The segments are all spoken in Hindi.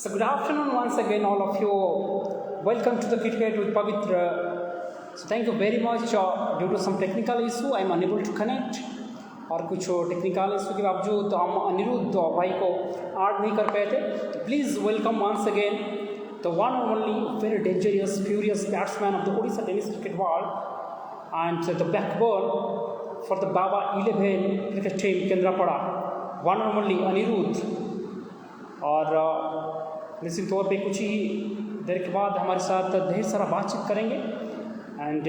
So good afternoon once again, all of you. Welcome to the Cricket with Pavitra. So thank you very much. Due to some technical issue, I am unable to connect. और कुछ टेक्निकल इशू के बावजूद हम अनिरुद्ध भाई को ऐड नहीं कर पाए थे. तो please welcome once again the one and only very dangerous, furious batsman of the Odisha tennis cricket world and the backbone for the Baba 11 cricket team Kendrapada, one and only Anirudh. और निश्चित तौर पे कुछ ही देर के बाद हमारे साथ ढेर सारा बातचीत करेंगे and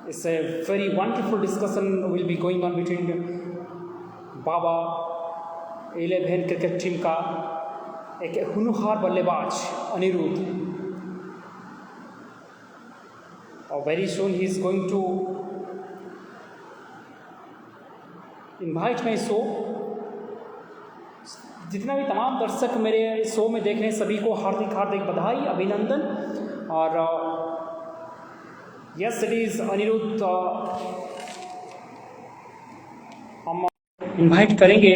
it's a very wonderful discussion will be going on between Baba 11 cricket team का एक हुनहार बल्लेबाज अनिरुद्ध और very soon he is going to invite my show. जितना भी तमाम दर्शक मेरे शो में देख रहे हैं सभी को हार्दिक हार्दिक बधाई अभिनंदन. और यस इट इज अनिरुद्ध हम इनवाइट करेंगे.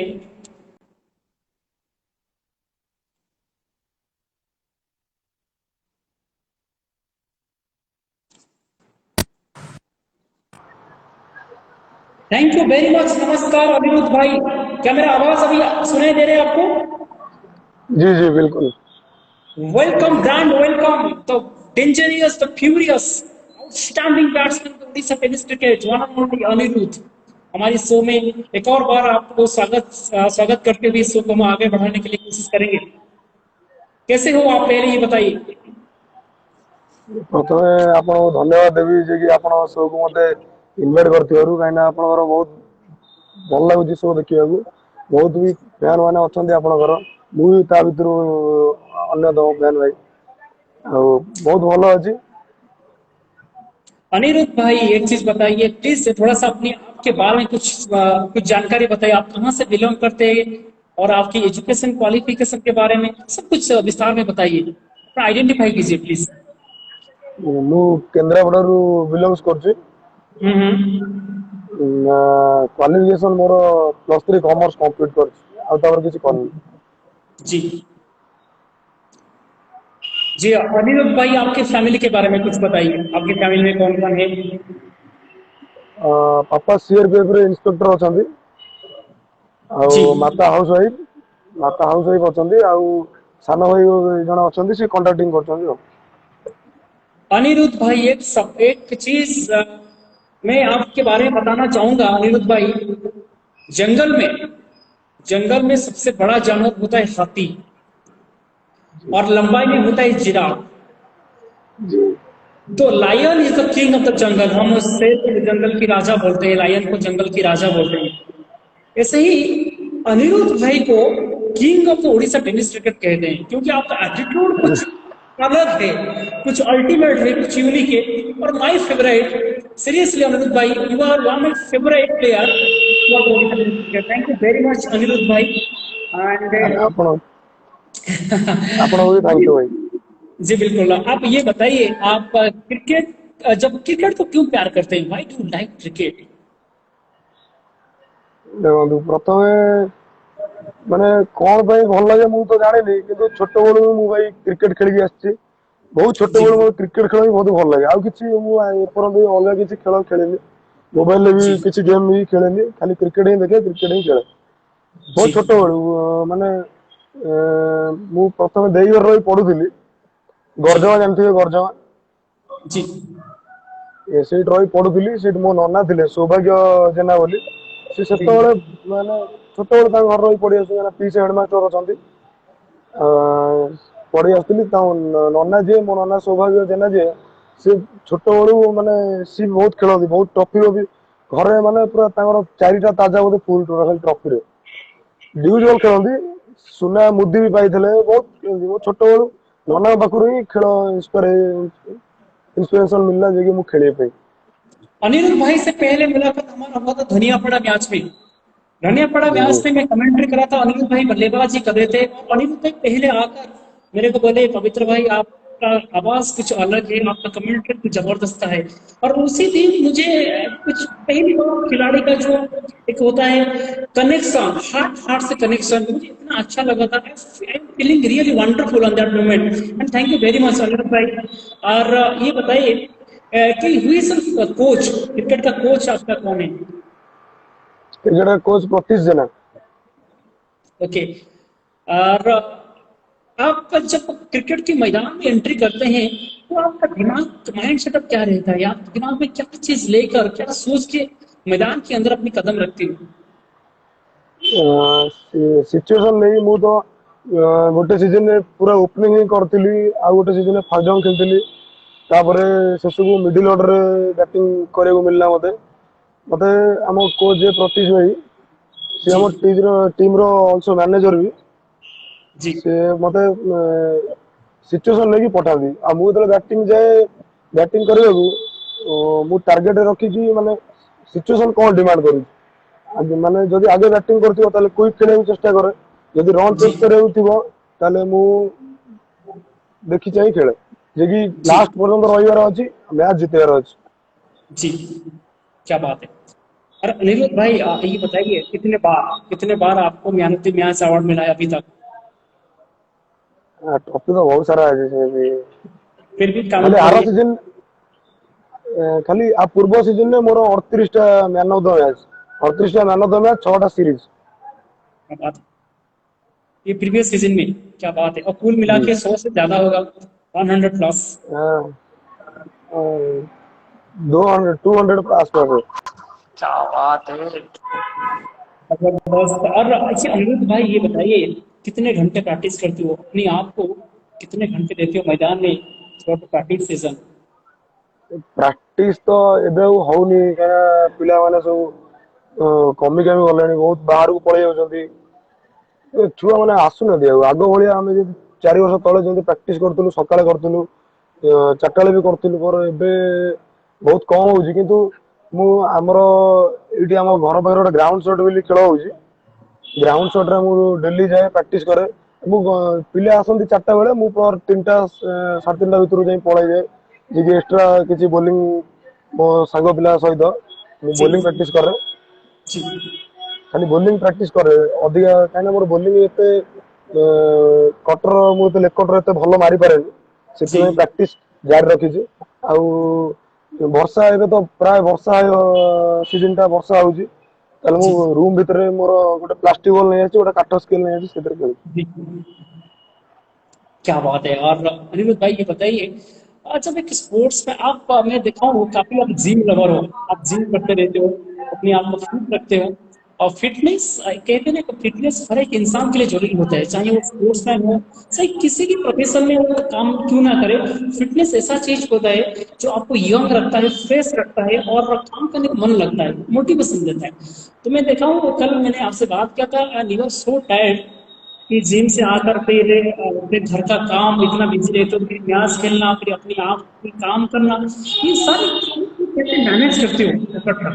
Thank you very much. नमस्कार अनिरुद्ध भाई, क्या मेरा आवाज अभी सुनाई दे रहे हैं आपको? जी जी बिल्कुल. Welcome grand welcome the dangerous the furious outstanding batsman of Odisha tennis cricket one and only Anirudh हमारे शो में एक और बार आपको स्वागत करते हुए इस शो को हम आगे बढ़ाने के लिए कोशिश करेंगे. कैसे हो आप, पहले ये बताइए. प्रथमे आपको धन्यवाद देवी जे कि आपण शो को मते इनवाइट करथिवरु काइना आपनकर बहुत भल लागुची शो देखियाकू. बहुत भी फैन माने अछंती आपनकर, मु भी ता भितर अन्य दो फैन भाई बहुत भल अछि. अनिरुद्ध भाई एक चीज बताइए प्लीज, थोड़ा सा अपने आपके बारे में कुछ जानकारी बताइए. आप कहाँ से बिलोंग करते हैं और आपकी एजुकेशन क्वालिफिकेशन के बारे में सब कुछ विस्तार में बताइए. आइडेंटिफाई कीजिए प्लीज. मु केंद्रापड़ारू बिलोंग्स करछि. क्वालिफिकेशन मोर +3 कॉमर्स कंप्लीट करछि आ तबर किछि करनी. जी जी अनिरुद्ध भाई, आपके फैमिली के बारे में कुछ बताइए. आपकी फैमिली में कौन कौन है? पापा सीआरपीएफ रे इंस्पेक्टर अछंती आ माता हाउस वाइफ अछंती आ सानो भाई जण अछंती से कॉन्ट्रैक्टिंग करछंती. अनिरुद्ध भाई एक चीज मैं आपके बारे में बताना चाहूंगा. अनिरुद्ध भाई, जंगल में सबसे बड़ा जानवर होता है हाथी और लंबाई में होता है जिराफ. तो lion is the king of the jungle. हम उससे जंगल की राजा बोलते हैं, लायन को जंगल की राजा बोलते हैं. ऐसे ही अनिरुद्ध भाई को king of the Odisha tennis cricket कहते हैं क्योंकि आपका एटीट्यूड कुछ अलग है, कुछ अल्टीमेट है, कुछ यूनिक है. और माय फेवरेट, सीरियसली अनिरुद्ध भाई, you are one my favourite player for Odisha tennis cricket. Thank you very much Anirudh भाई. एंड आपण भी थैंक यू भाई. जी बिल्कुल. आप ये बताइए, आप क्रिकेट को क्यों प्यार करते हैं? Why do like cricket? देखो प्रथमे माने कौन भाई भल लगे मु तो जाने नहीं, किंतु छोट बेलू मु भाई क्रिकेट खेली आछि. बहुत छोट बेलू मो क्रिकेट खेल बहुत भल लगे. आ किछि मु एपरंत अलग किछि खेल खेलेनी, मोबाइल ले भी किछि गेम भी खेलेनी, खाली क्रिकेट ही देखे, क्रिकेट ही खेले. बहुत छोट बेलू माने मु प्रथमे देईवर रही पढुथिली गरजमा, जानथिबे गरजमा जी. सेट रही पढुथिली. सेट मो नन्ना थिले सौभाग्य जेना बोली. से सेतबेले माने छोटबेले तार घर रही पढ़ी आसुँ पीस हेडमास्टर अछंती. पढ़ी आसुली नन्ना जे मो नन्ना सौभाग्य जेना जे से छोट बेलू माने सी बहुत खेलती, बहुत ट्रॉफी भी घरे माने पूरा तांगर 4टा ताजा बोधे फुल टोटल ट्रॉफी रे इंडिविजुअल खेलती. सुना मुद्दी भी पाइथिले. बहुत छोट बेलू नन्ना पाखरु ही खेल इंस्पिरेशन मिलला जे कि मु खेले पे. अनिरुद्ध भाई से पहले मुलाकात हमारा हुआ था धनियापड़ा मैच में. धनियापड़ा मैच में मैं कमेंट्री करा था, अनिरुद्ध भाई बल्लेबाजी कर रहे थे. अनिरुद्ध भाई पहले आकर मेरे को बोले, पवित्र भाई आप आपका आवाज कुछ अलग है, आपका कमेंट्री कुछ जबरदस्त है। और उसी दिन मुझे कुछ पहली बार खिलाड़ी का जो एक होता है कनेक्शन, हार्ट हार्ट से कनेक्शन, मुझे इतना अच्छा लगा था। I am feeling really wonderful on that moment and thank you very much Anirudh भाई। और ये बताइए कि हुई सर कोच, क्रिकेट का कोच आपका कौन है? Cricket coach Pratish Jena. Okay. और आप जब क्रिकेट के मैदान में एंट्री करते हैं तो आपका दिमाग माइंड सेटअप क्या रहता है? आप दिमाग में क्या चीज लेकर, क्या सोच के मैदान के अंदर अपनी कदम रखती हो? सिचुएशन नहीं मु तो गोटे सीजन में पूरा ओपनिंग ही करथिली आ गोटे सीजन में फर्स्ट डाउन खेलथिली तापरे सेसबु मिडिल ऑर्डर बैटिंग କରିବାକୁ मिलला मते मते हम कोच जे प्रतीश भाई से जी हम टीम रो आल्सो मैनेजर भी जी से मते सिचुएशन लेके पठादी आ मु जब बैटिंग जाए बैटिंग କରିବାକୁ मु टार्गेट रखी कि माने सिचुएशन कौन डिमांड करू आगे माने जदि आगे बैटिंग करथिबो ताले क्विक खेलବାକୁ चेष्टा करे जदि रन जी चेस କରିବାକୁ थिबो ताले मु देखि चाहि खेले जे कि जी लास्ट पर्यंत रहिबार अछि मैच जितेबार अछि। जी, क्या बात है। और अनिरुद्ध भाई ये बताइए कितने बार आपको man of the match award मिला है अभी तक? ट्रॉफी तो बहुत सारा है जैसे फिर भी खाली काउंट आर करिए। सीजन खाली आ पूर्व सीजन में मोर 38 टा मैन ऑफ द मैच 38 टा मैन ऑफ द मैच 6 टा सीरीज। क्या बात है। ये प्रीवियस सीजन में, क्या बात है। और कुल मिला जी के 100 से ज्यादा होगा, 100 प्लस। 200 200 के आसपास है। क्या बात है। जबरदस्त। और अच्छा अनिरुद्ध भाई ये बताइए, कितने घंटे प्रैक्टिस करते हो अपने आप को, कितने घंटे देते हो मैदान में थ्रू प्रैक्टिस सीजन? प्रैक्टिस तो एबे होउनी काना पिला माने सब कमी कमी गलेनी बहुत बाहर को पळै जाउछंती छुआ मैंने आसुना आग भाया आम जो 4 वर्ष तले जमी प्राक्ट करूँ सका करूँ चार्टा भी करूँ पर एबे बहुत कम हो आमर ये आम घर पाखे गोटे ग्राउंड शट भी खेल हो ग्राउंड शट रे डेली जाए प्राक्ट कै पिला आसती 4टा बेले मुझे 3टा 3:30 भितर जा पलि जाए जी एक्सट्रा किसी बोलिंग मो सांग पिला सहित जी बोलिंग प्राक्ट करे जी खाली बोलिंग प्राक्ट करे अधिका कहीं मोर बोलिंग एते कटर मुझे लेग कटर एत भल मारी पारे से जी प्राक्ट जारी रखी वर्षा एबे तो प्राय वर्षा सीजन टा वर्षा होउची ताले मु जी रूम भितर मोर गोटे प्लास्टिक बॉल नहीं आछि गोटे काठ स्केल नहीं आछि सेतिर खेल जी, क्या बात है। और अनिरुद्ध भाई ये बताइए, जब एक स्पोर्ट्स में आप, मैं देखा हूँ काफी आप जिम लवर हो, आप जिम करते रहते हो, अपने आप को फिट रखते हो। और फिटनेस कहते हैं ना कि फिटनेस हर एक इंसान के लिए जरूरी होता है, चाहे वो स्पोर्ट्समैन हो, चाहे किसी भी प्रोफेशन में वो काम क्यों ना करे। फिटनेस ऐसा चीज होता है जो आपको यंग रखता है, फ्रेश रखता है और काम करने का मन लगता है, मोटिवेशन देता है। तो मैं देखा हूँ, कल मैंने आपसे बात किया था, and you are so tired कि जिम से आकर फिर अपने घर का काम इतना बिजी रहते हो, फिर मैच खेलना, फिर अपने आप को काम करना, ये सारी चीजें कैसे मैनेज करते हो इकट्ठा?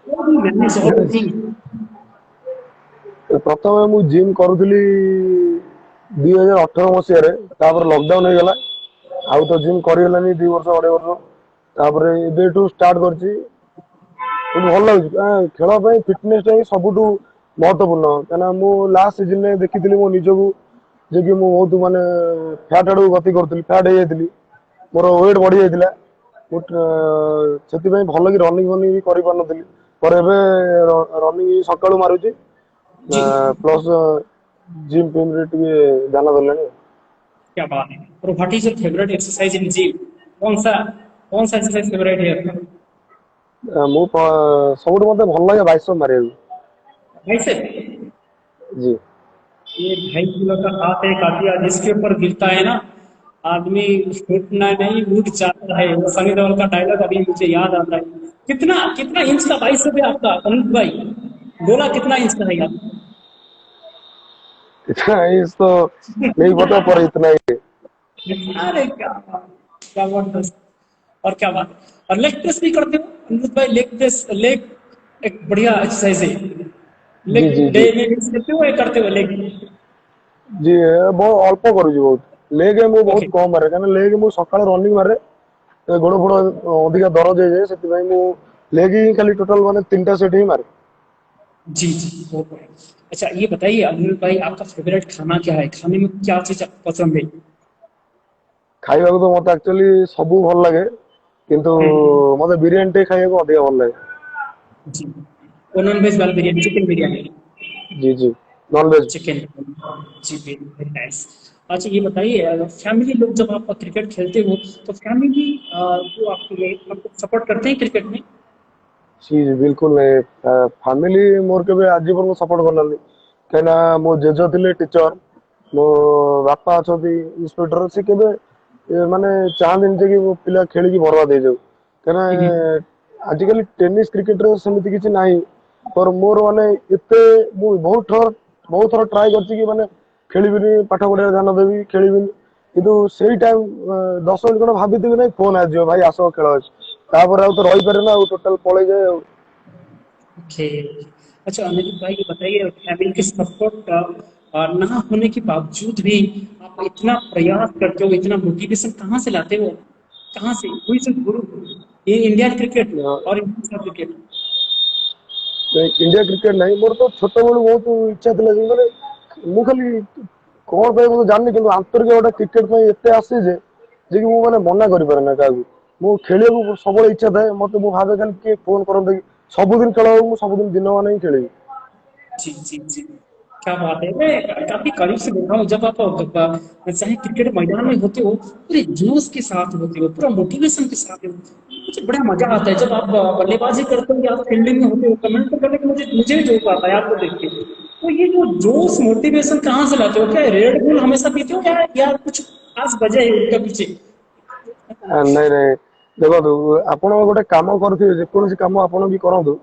वो भी मैनेज ऑल थिंग। प्रथम मु जिम करूली 2018 मसीह लॉकडाउन हो गला आउ तो जिम करगलानी 2 वर्ष 2.5 वर्ष तापर एबेठू स्टार्ट करची भल लगे खेल फिटनेस टा सब महत्वपूर्ण क्या मु लास्ट सीजन में देखी मो निजक जे कि मु बहुत माने फैट आड़ गति करी फैट हो जाती मोर वेट बढ़ी जाता से भल कि रनिंग फनिंग भी कर पार नी पर एबे रनिंग सका मारुची जी, प्लस जिम फिम रे ध्यान देलानी क्या बात है। और what is your favourite exercise in gym? कौन सा एक्सरसाइज फेवरेट है? मु सब मत भल लगे बाइस मारे कैसे? जी ये 2.5 किलो का हाथ है काटिया, जिसके ऊपर गिरता है ना आदमी, उठना नहीं उठ जाता है। वो सनी देओल का डायलॉग अभी मुझे याद आता है। कितना कितना इंच का बाइसेप है आपका अनंत भाई? गोला कितना इंच का है आप? इतना इस तो नहीं पता पर इतना ही है। अरे क्या बात, क्या बात। और क्या बात। और लेग प्रेस भी करते हो अनिरुद्ध भाई? लेग प्रेस, लेग एक बढ़िया एक्सरसाइज है। जी लेग जी डे जी में यूज करते हो या करते हो लेग? जी बहुत अल्प करूँ बहुत लेग ମୁଁ ବହୁତ ओके କମ ମାରେ କାରଣ ଲେଗ ମୁଁ ସକାଳେ ରନିଂ ମାରେ ଗୋଡ ଫୋଡ ଅଧିକା ଦରଜ ହେଇଯାଏ ସେଥିପାଇଁ ମୁଁ ଲେଗ ହିଁ ଖାଲି ଟୋଟାल ମାନେ 3ଟା ସେट ହିଁ ମାरे। जी जी बहुत बढ़िया। अच्छा ये बताइए अनिल भाई आपका फेवरेट खाना क्या है, खाने में क्या चीज आपको पसंद है? ଖାଇବାକୁ ତ ମତେ ଆକ୍ଚୁଆଲି ସବୁ ଭଲ ଲାଗେ କିନ୍ତୁ हम्म, ମତେ ବିରିୟାନୀ ଟେ ଖାଇବାକୁ ଅଧିକା ଭଲ ଲାଗେ। जी वो नॉन वेज वाला बिरयानी, चिकन बिरयानी। जी जी नॉनवेज। चिकन, जी वेरी नाइस। अच्छा ये बताइए फैमिली लोग जब आप क्रिकेट खेलते हो तो फैमिली जो आपके आपको सपोर्ट करते हैं क्रिकेट में? सी बिल्कुल नहीं फैमिली मोर के आज पर्यंत सपोर्ट करना कहीं मो जेज थे टीचर मो बापा अच्छा इंस्पेक्टर से केवे माने चाहते जे कि मो पिला खेल बर्बाद हो जाऊ हम्म, कहीं आजिकल टेनिस क्रिकेट सेमती किसी ना पर मोर माने एते मु बहुत थर ट्राए कर माने खेलिबिनी पाठ पढ़ा ध्यान देवी खेलिबिनी किंतु सेई टाइम 10 मिनिट खंड भाभी ना फोन आज भाई आस खेल अच्छे तापर आउ तो रही पारे ना टोटल पलि जाए ओके। अच्छा अनिल भाई ये बताइए फैमिली के सपोर्ट ना होने के बावजूद भी आप इतना प्रयास करते हो, इतना मोटिवेशन कहाँ से लाते हो, कहाँ से, कोई से गुरु, ये इंडियन क्रिकेट और इंटरनेशनल क्रिकेट? इंडिया क्रिकेट नहीं मोर तो छोट बेलू बहुत इच्छा थी मैंने मु खाली कौन पे मुझे जाननी कि आंतरिक गोटे क्रिकेट एत आसी जे कि मुझे मना करें ना क्या मु खेल सब इच्छा थाए मत मुझे भावे खाली किए फोन करते कि सबुदिन खेल सबुदिन दिन मान ही खेल जी जी जी क्या बात है। मैं काफी करीब से देखा हूँ जब आप चाहे क्रिकेट मैदान में होते हो पूरे जोश के साथ होते हो, पूरा मोटिवेशन के साथ हो। मुझे बड़ा मजा आता है जब आप बल्लेबाजी करते हो या आप फील्डिंग में होते हो, कमेंट करने के मुझे भी जोश आता है आपको देख के। तो ये जो जोश मोटिवेशन कहाँ से लाते हो, क्या रेड बुल हमेशा पीते हो या कुछ खास वजह है उनका पीछे? नहीं नहीं देखो आप गोटे कम करुवे जेकोसी कम आप भी करूँ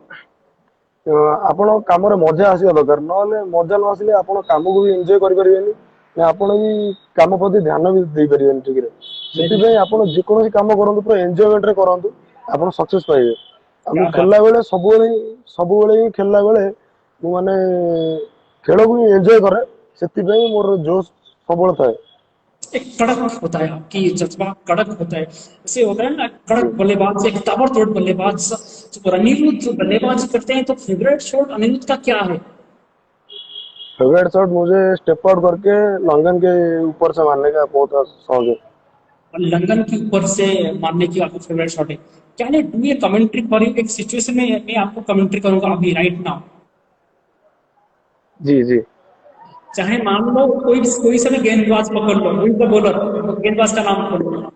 ଆପଣ କାମରେ ମଜା ଆସିବା ଦରକାର ନହେଲେ ମଜା ନ ଆସିଲେ ଆପଣ କାମକୁ ବି ଏନ୍ଜୟ କରିପାରିବେନି ଆପଣ ବି କାମ ପ୍ରତି ଧ୍ୟାନ ବି ଦେଇପାରିବେନି ଠିକରେ वेरी ସେଥିପାଇଁ ଆପଣ ଯେକୌଣସି କାମ କରନ୍ତୁ ପୁରା ଏନ୍ଜୟମେଣ୍ଟରେ କରନ୍ତୁ ଆପଣ ସକ୍ସେସ୍ ପାଇବେ ଆଉ ମୁଁ क्या बात ଖେଳିଲା ବେଳେ ସବୁବେଳେ ହିଁ ଖେଳିଲା ବେଳେ ମୁଁ ମାନେ ଖେଳକୁ ହିଁ ଏନ୍ଜୟ कରେ ସେଥିପାଇଁ ମୋର जोश ସବୁବେଳେ ଥାଏ। एक कड़क होता है, आपकी जज्बा कड़क होता है, ऐसे होता है ना जी कड़क बल्लेबाज, एक ताबड़तोड़ बल्लेबाज। जो अनिरुद्ध जो बल्लेबाजी करते हैं तो फेवरेट शॉट अनिरुद्ध का क्या है? फेवरेट शॉट मुझे स्टेप आउट करके लंगन के ऊपर से मारने का बहुत शौक है। और लंदन के ऊपर से मारने की आपको फेवरेट शॉट है? क्या नहीं डू ये कमेंट्री फॉर यू, एक सिचुएशन में मैं आपको कमेंट्री करूंगा अभी राइट नाउ। जी जी चाहे मान लो कोई कोई सा भी गेंदबाज पकड़ लो, कोई सा बॉलर, तो गेंदबाज का नाम बोलो।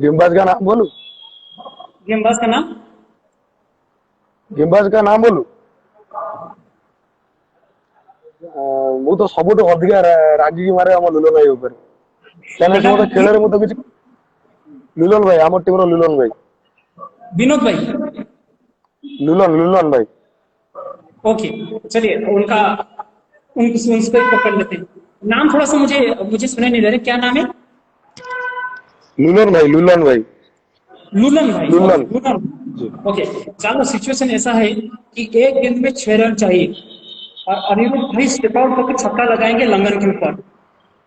गेमबाज का नाम बोलू गेंदबाज का नाम? गेमबाज का नाम बोलू ମୁଁ ତ ସବୁଠୁ ଅଧିକା ରାଗିକି ମାରେ ଆମ ଲୁଲନ ଭାଇ ଉପରେ କାହିଁକିନା ସେ बेटा ମତେ ଖେଳରେ ମୁଁ ତ କିଛି ଲୁଲନ ଭାଇ ଆମ ଟିମର ଲୁଲନ ଭାଇ विनोद भाई। ଲୁଲନ ଭାଇ ओके चलिए उनका उनको ही पकड़ लेते हैं। नाम थोड़ा सा मुझे मुझे सुने नहीं दे रहे, क्या नाम है? लुलन भाई लूलन भाई, ओके लुलन जी लूलन। ओके चलो सिचुएशन ऐसा है कि एक गेंद में 6 रन चाहिए और अनिरुद्ध भाई स्टेप आउट करके छक्का लगाएंगे लंगन के ऊपर।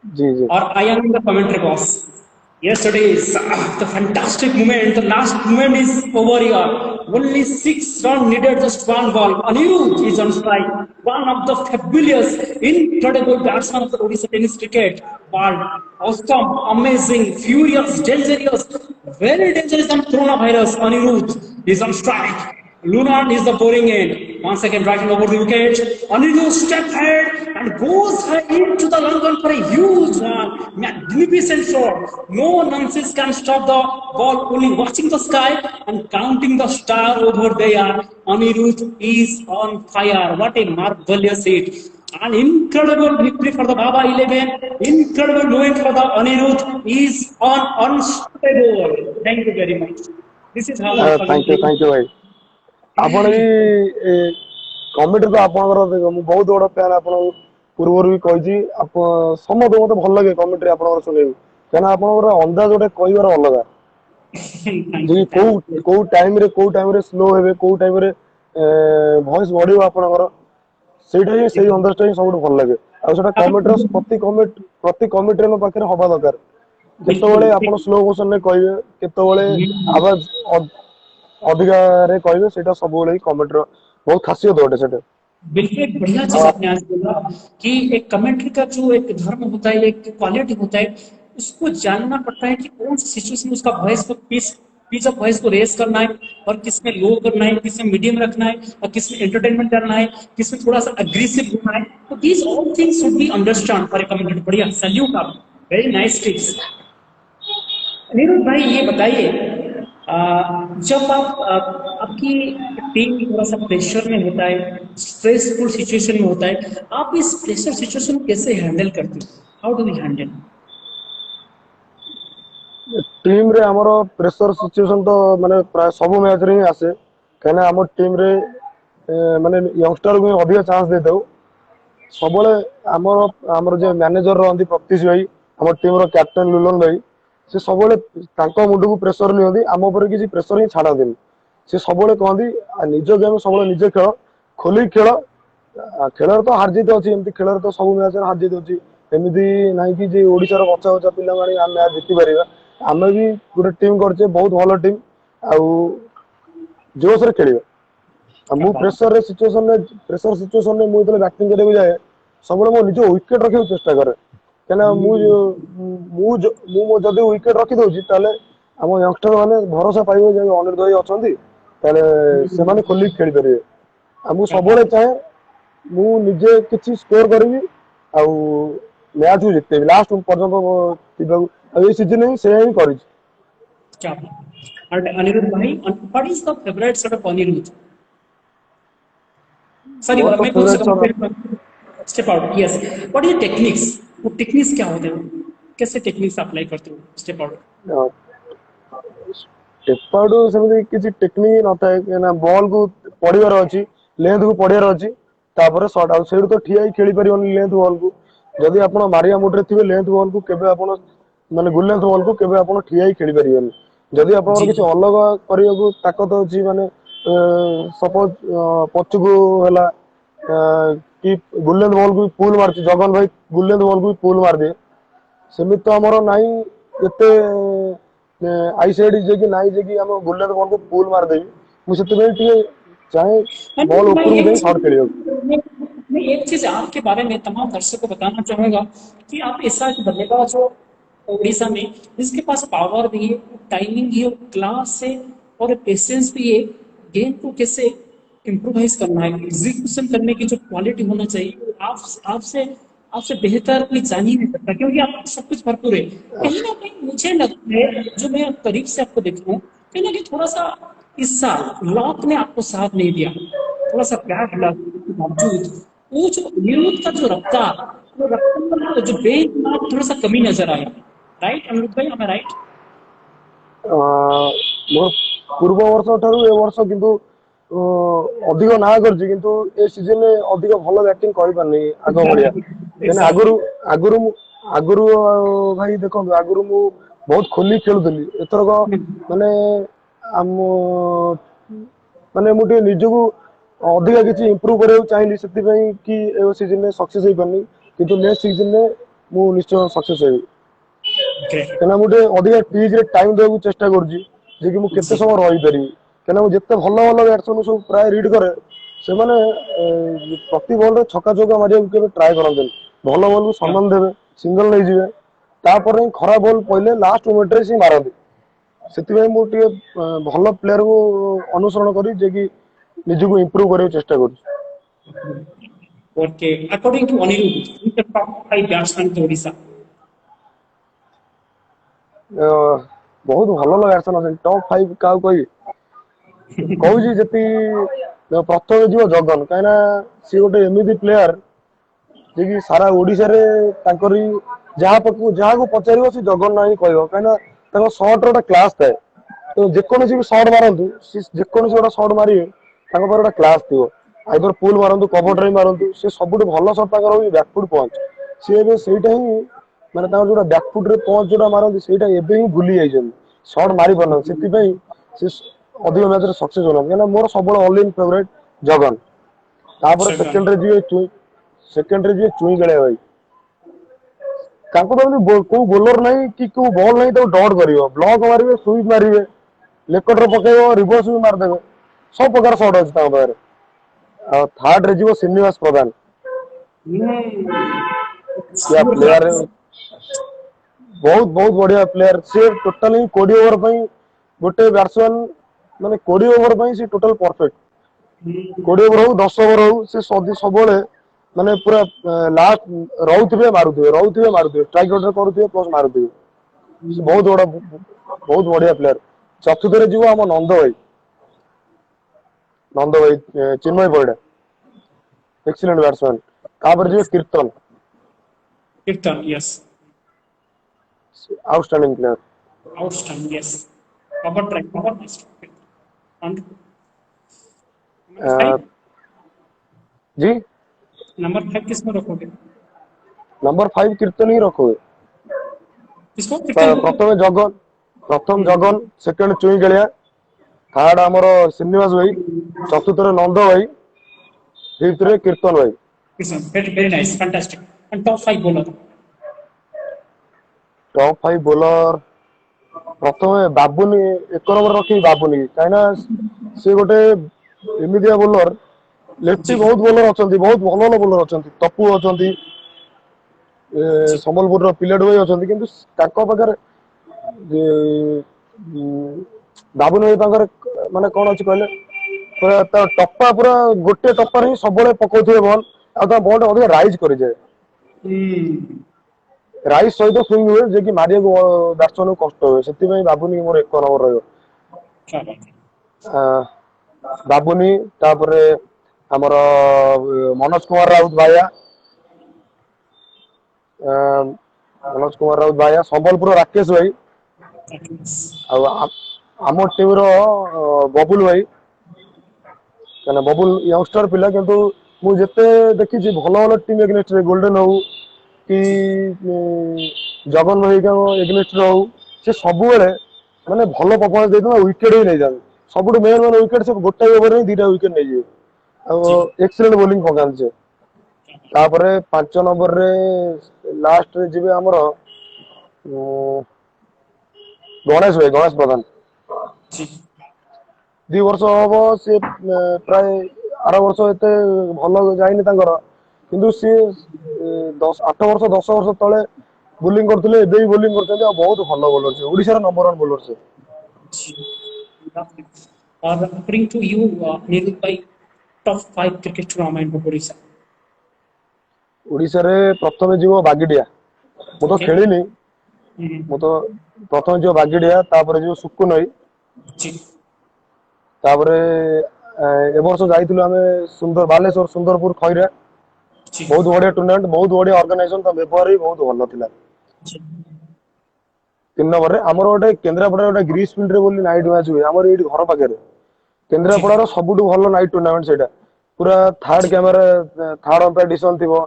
जी जी Or I am in the commentary box. Yesterday is the fantastic moment. The last moment is over here. Only 6 runs needed, just one ball. Anirudh is on strike. One of the fabulous, incredible batsmen of the Odisha tennis cricket. But awesome, amazing, furious, dangerous, very dangerous than coronavirus. Anirudh is on strike. Lunan is the boring end. Once again, driving over the wicket. Anirudh step ahead and goes into the London for a huge one. Magnificent shot. No nonsense can stop the ball. Only watching the sky and counting the star over there. Anirudh is on fire. What a marvelous hit. An incredible victory for the Baba 11. Incredible moment for the Anirudh is on unstoppable. Thank you very much. This is how I thank you भाई ଆପଣ ବି କମିଟି ତ ଆପଣଙ୍କର ମୁଁ ବହୁତ ବଡ ଫ୍ୟାନ ଆପଣ ପୂର୍ବରୁ ବି କହିଛି ସମସ୍ତେ ମତେ ଭଲ ଲାଗେ କମିଟି ଆପଣଙ୍କର ଶୁଣିବାକୁ କାହିଁକିନା ଆପଣଙ୍କର ଅନ୍ଦାଜ ଗୋଟେ କହିବାର ଅଲଗା thank ଯେ you, thank you. କୋଉ ଟାଇମରେ ସ୍ଲୋ ହେବେ କୋଉ ଟାଇମରେ ଭଏସ ବଢିବ ଆପଣଙ୍କର ସେଇଟା ହିଁ ସେଇ ଅନ୍ଦାଜଟା ହିଁ ସବୁଠୁ ଭଲ ଲାଗେ ଆଉ ସେଟା କମିଟିର ପ୍ରତି କମିଟିର ପାଖରେ ହବା ଦରକାର। बिल्कुल କେତେବେଳେ ଆପଣ ସ୍ଲୋ ମୋସନ ରେ କହିବେ, କେତେବେଳେ ଆବାଜ ଅଧିକାରେ କହିବେ, ସେଇଟା ସବୁବେଳେ ହିଁ କମିଟିର ବହୁତ ଖାସିयत ଗୋଟେ ସେଟା। बिल्कुल एक बढ़िया चीज आपने आज बोला कि एक कमेंट्री का जो एक धर्म होता है, एक क्वालिटी होता है, उसको जानना पड़ता है कि कौन सी सिचुएशन में उसका वॉइस को पिच ऑफ वॉइस को रेस करना है और किस में लो करना है, किस में मीडियम रखना है और किस में एंटरटेनमेंट करना है, किस में थोड़ा सा अग्रेसिव होना है। तो these all things should be understand for a community. बढ़िया, सैल्यूट आप, वेरी नाइस टिप्स। अनिरुद्ध भाई ये बताइए, जब आपकी टीम थोड़ा सा प्रेशर में होता है, स्ट्रेसफुल सिचुएशन में होता है, आप इस प्रेशर सिचुएशन को कैसे हैंडल करते हो? How do we handle? Team रे हमरो प्रेशर सिचुएशन तो माने प्राय सब मैच रे ही आसे, कहना हम टीम रे माने यंगस्टर को अधिक चांस देते हो। सबले हमर हमर जे मैनेजर रहंदी प्रतीश भाई, हमर टीम रो कैप्टन लुलन भाई, से सबले तांको मुंड को प्रेशर नियंदी, हम ऊपर किसी प्रेशर ही छाड़ा देनी। से सबले कहंदी निज गेम सबले निजे खेल, खोली खेल, खेलर तो हार जीत अछि, एमती खेलर तो सब मैच हार जीत अछि, एमती नाही कि जे ओडिसा रो बच्चा बच्चा पिला माने हम मैच जीति परिबा। आमे भी गोटे टीम करछे, बहुत भलो टीम, आउ जोश रे खेलिबा। मु प्रेशर सिचुएशन में मु बैटिंग करे जाए, सब मो निज विकेट रखा चेष्टा करे, कहना मु जदि विकेट रखी दउची ताले हम यंगस्टर माने भरोसा पाइबे जे अनिरुद्ध भाई अछंती, ताले से माने खोली खेली परिबे। हमु सबले चाहे मु निजे किछि स्कोर करबी आउ मैच को जितेबी लास्ट पर्यंत तिबाकू, ए सीजन ही से ही करिछि। क्या बात। और अनिरुद्ध भाई, what is the favourite set of Anirudh? Sorry, more तो मैं favourite step out, yes, what is techniques? वो टेक्निक्स क्या होते हैं, कैसे टेक्निक्स अप्लाई करते हो स्टेप आउट? स्टेप आउट सेमती किछि टेक्निक न थाए, ना बॉल को पड़िबार अछि, लेंथ को पड़िबार अछि, तापर शॉट आउट सेडू तो ठिया ही खेली परिबनी लेंथ बॉल को। जदि आपण मारिया मोड रे थिबे लेंथ बॉल को केबे आपण माने गुड लेंथ बॉल को केबे आपण ठिया ही खेली परिबनी। जदि आपण जी किछि अलग करियाको ताकत अछि, माने सपोज पछुको हला कि गुलेंद बॉल को पुल मारछि, जगन भाई गुलेंद बॉल को पुल मार दे, सेमित तो हमरो नाही एते आई साइड जे कि नाही जे कि हम गुलेंद बॉल को पुल मार देबी। मु सेते बेल टिके चाहे बॉल अनिरुद्ध ऊपर भाई को एक जाई चीज, शॉट खेलियो। मैं एक चीज आपके बारे में तमाम दर्शकों को बताना चाहूंगा कि आप ऐसा एक बल्लेबाज हो उड़ीसा में जिसके पास पावर भी है, टाइमिंग भी है, क्लास है और पेशेंस भी है। गेम को कैसे इम्प्रोवाइज करना है, एग्जीक्यूशन करने की जो क्वालिटी होना चाहिए, वो आप आपसे आपसे बेहतर कोई जान ही नहीं सकता, क्योंकि आपको सब कुछ भरपूर है। कहीं ना कहीं मुझे लगता है, जो मैं करीब से आपको देख रहा हूँ, कहीं ना कहीं थोड़ा सा इस साल लॉक ने आपको साथ नहीं दिया, थोड़ा सा बैड लग के बावजूद वो जो अनिरुद्ध का जो रफ्तार, वो रफ्तार जो बेंचमार्क थोड़ा सा कमी नजर आया। राइट अनिरुद्ध भाई, am I right? मोर पूर्व वर्ष ठारू ए वर्ष किंतु अधिक ना करछि, किंतु ए सीजन में अधिक भलो बैटिंग करि पारनी आग भलिया। केना एग्जैक्टली। आगुरु भाई देखो, आगुरु मु बहुत खोली खेलुतली, एथरक माने हम माने मु टे निजको अधिक किछि इंप्रूव करियो चाहिली, सेति पई कि ए सीजन में सक्सेस होई पारनी, किंतु नेक्स्ट सीजन में मु निश्चय सक्सेस होई। ग्रेट। केना मुटे अधिक पिच रे टाइम देबो चेष्टा करछि, जे कि मु केते जी समय रहि परिबी। केना मु जेते भलो भलो बैट्समैन सब प्राय रीड करे, से माने प्रति बॉल रे छक्का चौका मारिया के ट्राई करन, भलो बॉल को सम्मान देबे, सिंगल नै जिवे, तापर खराब बॉल पहिले लास्ट मोमेंट रे से मारନ୍ତି। सेति पई मु टे भलो प्लेयर को अनुसरण करी, जे कि निजको इंप्रूव करियो चेष्टा करछि। Okay, according to Anirudh, who is the top 5 batsman to Odisha? बहुत भलो बैट्समैन अछन, टॉप 5 का कोई कहूँ जति प्रथम जीव जगन, कहीं सी गोटे एमती प्लेयर जे कि सारा ओडिशा रे तांकरी जहाँ पाखु जहाँ को पचार से जगन ना ही कह, कहीं सर्ट रो क्लास थाए। तो जेकोसी भी सर्ट मारतु, जेकोसी गोटे सर्ट मारे गोटे क्लास थी, आइदर पुल मारतु कवर ड्राइव मारतु, सी सब भल सर्ट बैकफुट पंच, सी सेटा ही माने जो बैकफुट रे पंच जो मारती से ही भूली जाइए, सर्ट मारी पारना, से अधिक मैच सक्सेस होना। मोर सब ऑल इन फेवरेट जगन, तापर सेकंड रे जी सेकंड रे जे चुई गळे भाई ताको तो को बोलर नहीं कि को बॉल नहीं तो डॉट करियो ब्लॉक मारिवे स्वीप मारिवे लेकटर पकेइबो रिवर्स भी मार देबे सब प्रकार शॉट अछि ता बारे आ थर्ड रे जीवो श्रीनिवास प्रधान क्या प्लेयर है बहुत बहुत बढ़िया प्लेयर से टोटली 20 ओवर पई गोटे बैट्समैन माने 20 ओवर पई से टोटल परफेक्ट 20 ओवर हो 10 ओवर हो से सबले माने पूरा लास्ट रहउथिबे मारुथिबे स्ट्राइक आउट करूथिबे प्लस मारुथिबे से बहुत बढ़िया प्लेयर चतुर्थ रे जीवो हम नंद भाई चिन्मय परिडा एक्सीलेंट बैट्समैन तापर जीवो Kirtan, yes. Outstanding player Outstanding, yes. Proper try, proper nice. And uh, जी नंबर 5 किसमें रखोगे? नंबर 5 कीर्तन ही रखोगे किसको? कीर्तन को? प्रथम जगन सेकंड चुई गलिया थर्ड आमर श्रीनिवास भाई चतुर्थ रे नंद भाई फिफ्थ रे कीर्तन भाई Kirtan, very nice, fantastic. And top 5 bowler. Top 5 bowler प्रथम बाबुनी एक नंबर रखी बाबुनी कहीं से गोटे एमिदिया बोलर लेफ्टी बहुत बोलर अच्छा बहुत भल भल बोलर अच्छा तपु अच्छा सम्बलपुर पिलेट भाई अच्छा किंतु ताको पाखरे बाबुनी भाई माने कौन अच्छी कहले पूरा टप्पा पूरा गोटे टप्पा ही सब पकाउे बल आ बल अधिक राइज कर जाए राइज सहित स्विंग हुए जे कि मारिया बैट्समैन को कष्ट हुए से बाबुनी मोर 1 नंबर रहा बाबुनी तापरे हमर मनोज कुमार राउत भाया मनोज कुमार राउत भाया संबलपुर राकेश भाई आम टीम रो बबुल भाई कहना बबुल यंगस्टर पिला किंतु मु जेते देखि भल भल टीम एग्नेस्ट रे गोल्डन हो कि जगन भाई का एग्नेस्ट हो से सब बेले माने भल परफॉर्मेंस देता विकेट ही नहीं जाए सब मेन मेन विकेट से गोटे ओवर में 2टा विकेट नहीं जाए एक्सीलेंट बोलिंग पकान से तापरे 5 नंबर रे लास्ट रे जिबे हमर गणेश प्रधान 2 वर्ष हम से प्राय आर वर्ष एते भल जाइनि तांकर किंतु सी 8 वर्ष 10 वर्ष तले बोलिंग करथिले एबे बोलिंग करथले बहुत भल बॉलर से ओडिसा रा नंबर 1 बॉलर से और according to you, Nirul bhai, top 5 cricket tournament of Odisha. Odisha रे प्रथम जीवो बागीडिया मु तो खेलिनी मु तो प्रथम जीवो बागीडिया तापर जीवो सुकुनई तापर ए वर्ष जाइथिलु हमें सुंदर बालेश्वर सुंदरपुर खैरा बहुत बढ़िया टूर्नामेंट बहुत बढ़िया ऑर्गेनाइजेशन ता व्यवहार भी बहुत भल थिला 3 नंबर रे हमर गोटे केंद्रापड़ा गोटे ग्रीस फील्ड रे बोली नाइट मैच हुए हमर एठी घर पाखे केंद्रापड़ा रो सबुठु भल नाइट टूर्नामेंट सेटा पूरा third camera third umpire decision थिबो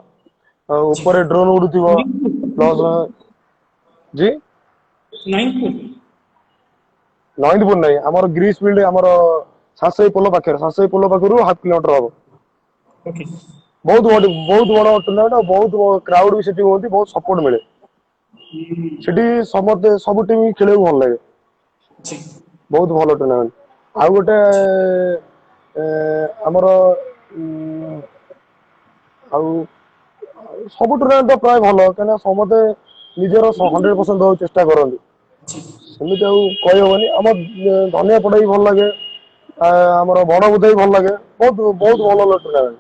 ऊपर ड्रोन उडुथिबो प्लस जी नाइनपुर नहीं हमर ग्रीस फील्ड हमर सासई पोलो पाखरु हाफ किलोमीटर हो बहुत बड़ टूर्नामेंट और बहुत क्राउड भी सेठी होती बहुत सपोर्ट मिले सेठी समते सब टीम खेले भल लगे बहुत भल टूर्नामेंट आ गोटे हमर सब टूर्नामेंट तो प्राय भल कहीं समते निजर 100% देवा चेष्टा करती सेमती कही हेनी आम धनिया पड़ा भी भल लगे आमर बड़ बुधा भी भल लगे बहुत बहुत भल tournament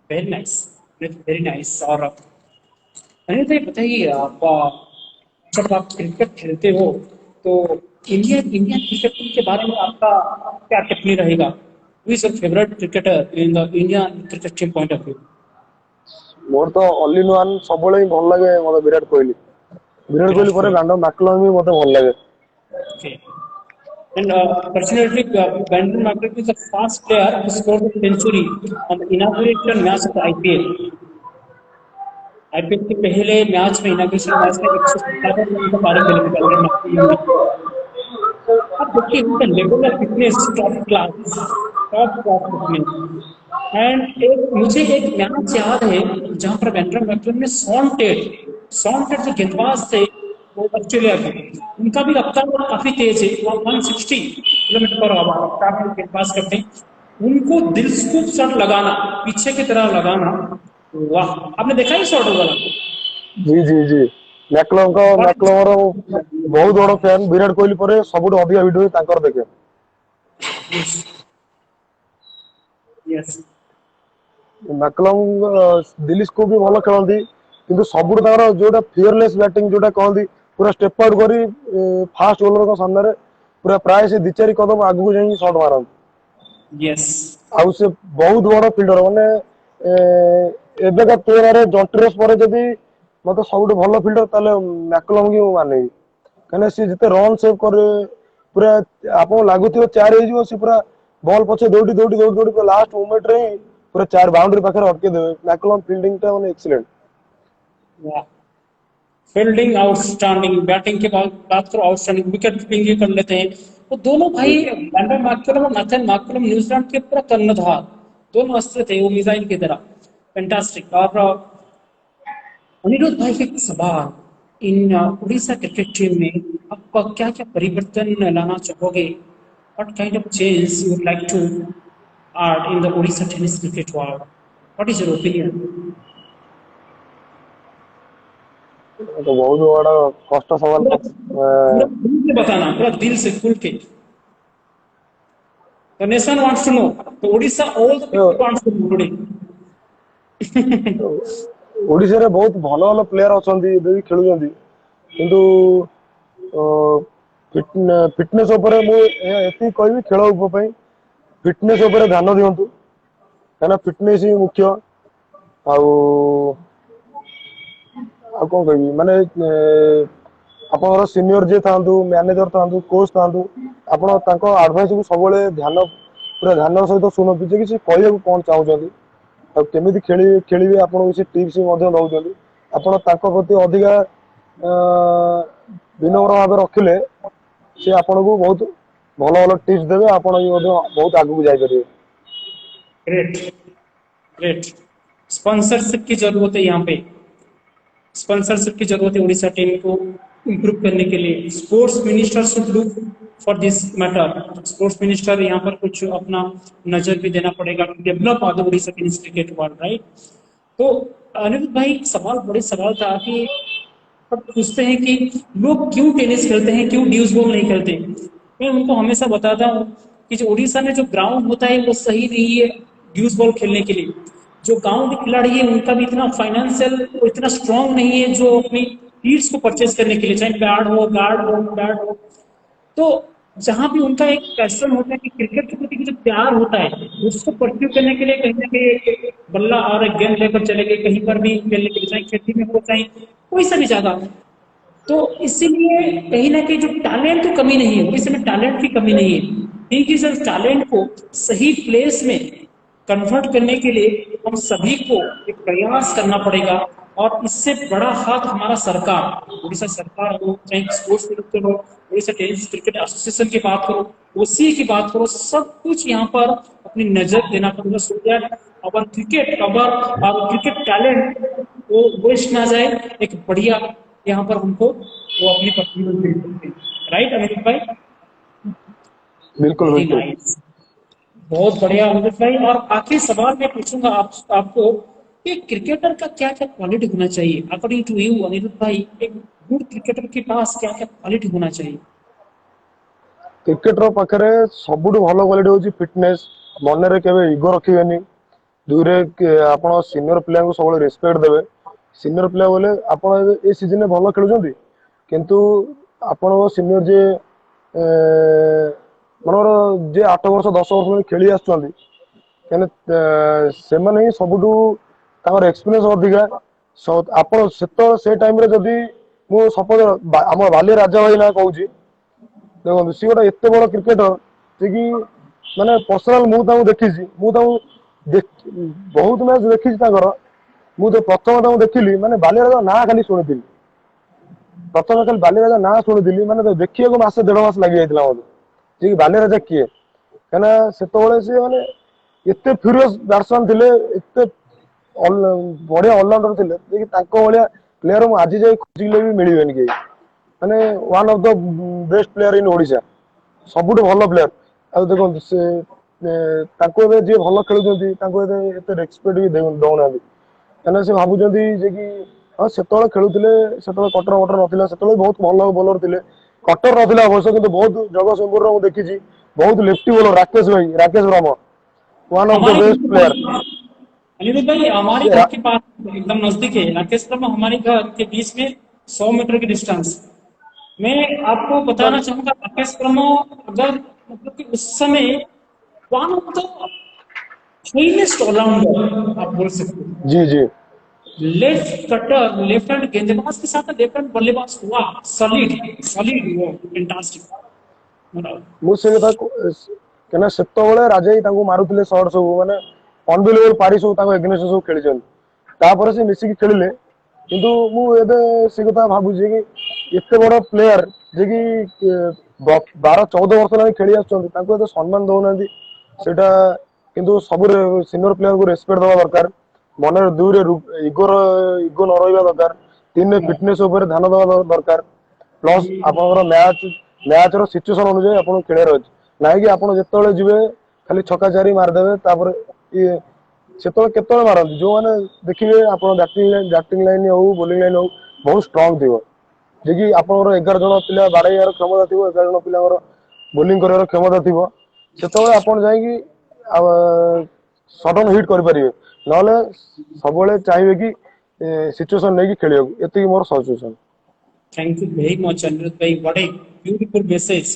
very nice very nice और अनिल भाई बताइए आप जब आप क्रिकेट खेलते हो तो इंडियन क्रिकेट टीम के बारे में आपका क्या टिप्पणी रहेगा who is your favourite cricketer in the Indian cricket team point of view मोर तो ऑल इन वन सब भल लगे मतलब विराट कोहली पर ब्रांडन मैकलम भी मते भल लगे And fortunately, Brandon McCullum is the first player to score a century on the inauguration match of the IPL. IPL के पहले मैच में इनॉग्रेशन मैच में 157 रन का पारी खेले थे ब्रैंडन मैककलम ने। अब देखिए उनका level of fitness top class top performance. And एक मुझे एक मैच याद है जहां पर वेंड्रम मैकलम ने सॉन्टेट जो गेंदबाज थे वो ऑस्ट्रेलिया के, उनका भी रफ्तार काफी तेज है, वो 160 किलोमीटर पर आवर रफ्तार में गेंदबाज करते हैं। उनको दिल स्कूप शॉट लगाना, पीछे की तरह लगाना, वाह! आपने देखा ही शॉट वाला? जी जी जी। मैकलमର ବହୁତ ବଡ ଫ୍ୟାନ୍, ବିରାଟ କୋହଲି ପରେ ସବୁଠୁ ଅଧିକା ଭିଡିଓ ତାଙ୍କର ଦେଖେ। यस। मैकलम दिलीप को भी ଭଲ ଖେଳନ୍ତି, କିନ୍ତୁ ସବୁଠୁ ତାଙ୍କର ଯୋଉଟା ଫିୟରଲେସ୍ ବ୍ୟାଟିଂ ଯୋଉଟା କହନ୍ତି, ପୁରା ଷ୍ଟେପ ଆଉଟ୍ କରି ଫାଷ୍ଟ ବୋଲରଙ୍କ ସାମ୍ନାରେ ପୁରା ପ୍ରାୟ ସେ 2-4 କଦମ ଆଗକୁ ଯାଇ ସଟ୍ ମାରନ୍ତି। यस। ଆଉ ସେ ବହୁତ ବଡ ଫିଲ୍ଡର, ମାନେ ଏବେକା ତୁଳନାରେ ଜଣ୍ଟି ରେସ୍ ପରେ ଯଦି ମତେ ସବୁଠୁ ଭଲ ଫିଲ୍ଡର ତାହେଲେ ମ୍ୟାକଲମ୍ କି ମୁଁ ମାନିବି। କାହିଁକିନା ସେ ଯେତେ ରନ୍ ସେଭ୍ କରେ, ପୁରା ଆପଣଙ୍କୁ ଲାଗୁଥିବ 4 ହେଇଯିବ, ସେ ପୁରା ବଲ୍ ପଛେ ଦୌଡ଼ି ଦୌଡ଼ି ଦୌଡ଼ି ଦୌଡ଼ି ପୁରା ଲାଷ୍ଟ ମୋମେଣ୍ଟରେ ହିଁ पूरा 4 बाउंड्री पाखे अटके देवे। मैकलम फील्डिंग टा माने एक्सीलेंट। फील्डिंग आउटस्टैंडिंग, बैटिंग के बात करो आउटस्टैंडिंग, विकेट कीपिंग भी कर लेते हैं। तो दोनों जी भाई ब्रेंडन मैकलम और नाथन मैकलम न्यूजीलैंड के पूरा कर्णधार, दोनों अस्त्र थे वो मिसाइल की तरह। फैंटास्टिक। और अनिरुद्ध भाई एक सवाल, इन उड़ीसा क्रिकेट टीम में आप क्या क्या परिवर्तन लाना चाहोगे? What kind of change you would like to add in the Odisha tennis cricket world? What is your opinion? तो बहुत बड़ा कष्ट सवाल पूरा पूरा दिल से बताना, पूरा दिल से खुल के। The nation wants to know. The Odisha, all the people wants to know today. Odisha रे बहुत भलो भलो प्लेयर अछंती, एबे भी खेलुछंती, किंतु फिटनेस ऊपर मु एती कहबी खेल ऊपर फिटनेस ऊपर ध्यान दियंतु, काना फिटनेस ही मुख्य। आउ आ कोन कहबी, माने आपनर सीनियर जे थांतु, मैनेजर थांतु, कोच थांतु, आपण तांको एडवाइस को सबले ध्यान, पूरा ध्यान सहित सुनतु जे कि कहले कोन चाहउछंती, आ केमिति खेलिबे आपण किसी टिप्स ମଧ୍ୟ दउछंती। आपण तांको प्रति अधिका विनम्र भाव रखिले से आपण को बहुत भलो भलो टिप्स देबे, आपण भी ମଧ୍ୟ बहुत आगु जाई परिबे। Great, great. स्पॉन्सरशिप की जरूरत है यहाँ पे, स्पॉन्सरशिप की जरूरत है उड़ीसा टीम को इम्प्रूव करने के लिए। Sports minister should look for this matter. Sports minister यहाँ पर कुछ अपना नजर भी देना पड़ेगा to develop of the Orissa tennis cricket world, right? तो अनिरुद्ध भाई एक सवाल, बड़े सवाल था कि सब पूछते हैं कि लोग क्यों टेनिस खेलते हैं, क्यों ड्यूस बॉल नहीं खेलते। मैं उनको हमेशा बताता हूँ कि जो उड़ीसा में जो ग्राउंड होता है वो सही नहीं है ड्यूस बॉल खेलने के लिए। जो गांव के खिलाड़ी है उनका भी इतना फाइनेंशियल इतना स्ट्रांग नहीं है जो अपनी कीट्स को परचेज करने के लिए, चाहे बैट हो, गार्ड हो, बैट हो। तो जहां भी उनका एक पैशन होता है कि क्रिकेट के प्रति जो प्यार होता है उसको परस्यू करने के लिए कहीं ना कहीं एक बल्ला और एक गेंद लेकर चले गए कहीं पर भी खेलने के लिए, चाहे खेती में हो चाहे कोई सा भी जगह। तो इसीलिए कहीं ना कहीं जो टैलेंट की कमी नहीं है, उड़ीसा में टैलेंट की कमी नहीं है। ठीक है सर, टैलेंट को सही प्लेस में कन्वर्ट करने के लिए हम सभी को एक प्रयास करना पड़ेगा। और इससे बड़ा हाथ हमारा सरकार, उड़ीसा सरकार हो, चाहे स्पोर्ट्स मिनिस्टर हो, उड़ीसा टेनिस क्रिकेट एसोसिएशन की बात करो, ओसीए की बात करो, सब कुछ यहाँ पर अपनी नजर देना पड़ेगा so that our cricket talent वो वेस्ट ना जाए। एक बढ़िया यहाँ पर हमको वो अपनी परफॉर्मेंस दे सकते हैं, राइट अमित भाई? बिल्कुल वेरी बिल्कुल। नाइस, बहुत बढ़िया अमित भाई। और आखिरी सवाल मैं पूछूंगा आपको कि क्रिकेटर का क्या क्या क्वालिटी होना चाहिए अकॉर्डिंग टू यू अनिरुद्ध भाई? एक गुड क्रिकेटर के पास क्या क्या क्वालिटी होना चाहिए? क्रिकेटर पाखरे सबुठु भलो क्वालिटी होची फिटनेस, मन रे केबे इगो रखिबेनी, दुरे आपण सीनियर प्लेयर को सबले रिस्पेक्ट देबे। सीनियर प्लेयर बोले आपण ए सीजन में भलो खेलुछंती, किंतु आपण सीनियर जे मनर जे 8 वर्ष 10 वर्ष में खेली आछुंती, कने से माने ही सबुठु ताकर एक्सपीरियंस अधिका। आपण से टाइम रे जदी मु सपोज हम बाली राजा भाई ना कहूची, देखो सी गोटे एत बड़ क्रिकेटर जे कि माने पर्सनाल मु देखी बहुत मैच देखी मुझे प्रथम देखिली माने बाली राजा ना खाली शुणी, प्रथम खाली बाली राजा ना शुणी, माने देखिए मसे 1.5 मास लगी जाता मत जी बाली राजा किए। କାହିଁକିନା ସେତେବେଳେ ସେ ମାନେ ଏତେ ଫ୍ୟୁରିୟସ୍ ବ୍ୟାଟ୍ସମ୍ୟାନ୍ ଥିଲେ, ଏତେ ବଢିଆ ଅଲରାଉଣ୍ଡର ଥିଲେ ଯେ କି ତାଙ୍କ ଭଳିଆ ପ୍ଲେୟର ମୁଁ ଆଜି ଯାଇ ଖୋଜିଲେ ବି ମିଳିବେନି କେହି। ମାନେ one of the best player in Odisha, ସବୁଠୁ ଭଲ ପ୍ଲେୟର। ଆଉ ଦେଖନ୍ତୁ ସେ ତାଙ୍କୁ ଏବେ ଯିଏ ଭଲ ଖେଳୁଛନ୍ତି ତାଙ୍କୁ ଏବେ ଏତେ ରେସ୍ପେକ୍ଟ ବି ଦଉନାହାନ୍ତି, କାହିଁକିନା ସେ ଭାବୁଛନ୍ତି ଯେ କି ହଁ ସେତେବେଳେ ଖେଳୁଥିଲେ, ସେତେବେଳେ କଟର ମଟର ନଥିଲା, ସେତେବେଳେ ବହୁତ ଭଲ ବୋଲର ଥିଲେ। କଟର ନଥିଲା ଅବଶ୍ୟ, କିନ୍ତୁ बहुत ଜଗତସିଂହପୁରର ମୁଁ ଦେଖିଛି ବହୁତ ଲେଫ୍ଟି ବୋଲର। राकेश भाई, राकेश ब्रह्म, वन ऑफ द हमारे घर बेस्ट के पास प्लेयर। है। अनिरुद्ध भाई हमारे घर के पास एकदम नजदीक है राकेश शर्मा, हमारे घर के बीच में 100 मीटर की डिस्टेंस। मैं आपको बताना चाहूंगा राकेश शर्मा अगर मतलब कि उस समय one of the finest allrounder आप बोल सकते हो। जी जी लेफ्ट कटर, लेफ्ट हैंड गेंदबाज के साथ लेफ्ट हैंड बल्लेबाज हुआ, सॉलिड सॉलिड वो फैंटास्टिक। ମୁଁ ସେ କଥା କାହିଁକିନା ସେତେବେଳେ ରାଜା ଭାଇ ତାଙ୍କୁ ମାରୁଥିଲେ ସର୍ଟ ସବୁ, ମାନେ ଅନବିଲିଭେବଲ ପାରି ସବୁ ତାଙ୍କ ଏଗେନଷ୍ଟ ସବୁ ଖେଳିଛନ୍ତି। ତାପରେ ସେ ମିଶିକି ଖେଳିଲେ, କିନ୍ତୁ ମୁଁ ଏବେ ସେ କଥା ଭାବୁଛି କି ଏତେ ବଡ ପ୍ଲେୟାର ଯେ କି 12-14 ବର୍ଷ ହେଲାଣି ଖେଳି ଆସୁଛନ୍ତି, ତାଙ୍କୁ ଏତେ ସମ୍ମାନ ଦଉନାହାନ୍ତି। ସେଇଟା କିନ୍ତୁ ସବୁ ସିନିୟର ପ୍ଲେୟରକୁ ରେସ୍ପେକ୍ଟ ଦେବା ଦରକାର। ମନରେ ଦୁଇରେ ଇଗୋ ନ ରହିବା ଦରକାର। ତିନିରେ ଫିଟନେସ୍ ଉପରେ ଧ୍ୟାନ ଦେବା ଦରକାର। ପ୍ଲସ୍ ଆପଣଙ୍କର ମ୍ୟାଚର ସିଚୁଏସନ ଅନୁଯାୟୀ ଆପଣଙ୍କୁ ଖେଳିବାର ଅଛି, ନାଇଁ କି ଆପଣ ଯେତେବେଳେ ଯିବେ ଖାଲି ଛକା ଚାରି ମାରିଦେବେ। ତାପରେ ଇଏ ସେତେବେଳେ କେତେବେଳେ ମାରନ୍ତି ଯୋଉମାନେ ଦେଖିବେ ଆପଣ ବ୍ୟାଟିଂ ଲାଇନ ହଉ ବୋଲିଂ ଲାଇନ ହଉ ବହୁତ ଷ୍ଟ୍ରଙ୍ଗ ଥିବ, ଯେ କି ଆପଣଙ୍କର 11 ଜଣ ପିଲା ବାଡେଇବାର କ୍ଷମତା ଥିବ, 11 ଜଣ ପିଲାଙ୍କର ବୋଲିଂ କରିବାର କ୍ଷମତା ଥିବ। ସେତେବେଳେ ଆପଣ ଯାଇକି ସଡନ ହିଟ୍ କରିପାରିବେ। ନହେଲେ ସବୁବେଳେ ଚାହିଁବେ କି ସିଚୁଏସନ ନେଇକି ଖେଳିବାକୁ। ଏତିକି ମୋର suggestion. Thank you very much, Anirudh bhai. What a beautiful message.